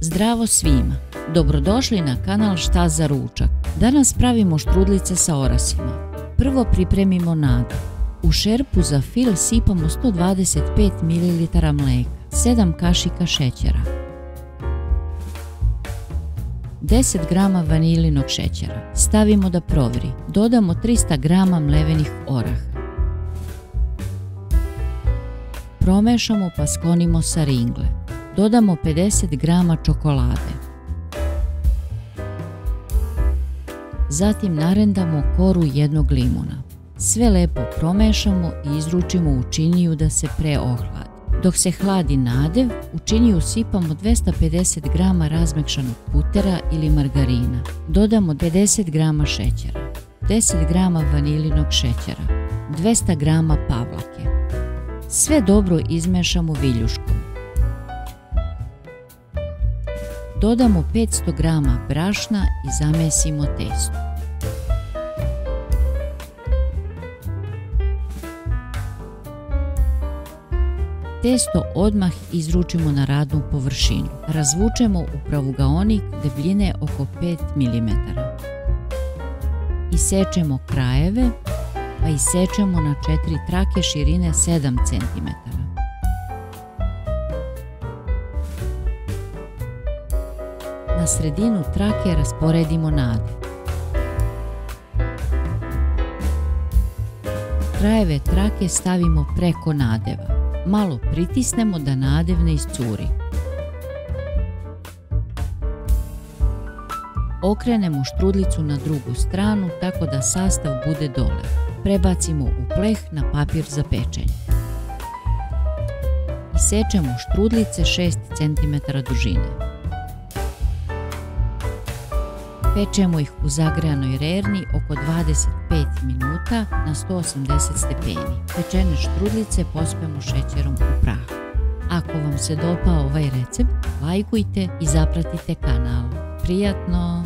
Zdravo svima! Dobrodošli na kanal Šta za ručak. Danas pravimo štrudlice sa orasima. Prvo pripremimo nadu. U šerpu za fil sipamo 125 ml mlijeka, 7 kašika šećera, 10 g vanilinog šećera. Stavimo da proviri. Dodamo 300 g mlevenih oraha. Promešamo pa sklonimo sa ringle. Dodamo 50 g čokolade. Zatim narendamo koru jednog limuna. Sve lepo promešamo i izručimo u činiju da se preohladi. Dok se hladi nadev, u činiju sipamo 250 g razmekšanog putera ili margarina. Dodamo 50 g šećera, 10 g vanilinog šećera, 200 g pavlake. Sve dobro izmešamo viljuškom. Dodamo 500 g brašna i zamesimo testo. Testo odmah izručimo na radnu površinu. Razvučemo u pravugaonik debljine oko 5 mm. Isečemo krajeve, pa isečemo na 4 trake širine 7 cm. Na sredinu trake rasporedimo nadev. Krajeve trake stavimo preko nadeva. Malo pritisnemo da nadev ne iscuri. Okrenemo štrudlicu na drugu stranu tako da sastav bude dole. Prebacimo u pleh na papir za pečenje. Isečemo štrudlice 6 cm dužine. Pečemo ih u zagrejanoj rerni oko 25 minuta na 180 stepeni. Pečene štrudlice pospemo šećerom u prah. Ako vam se dopao ovaj recept, lajkujte i zapratite kanal. Prijatno!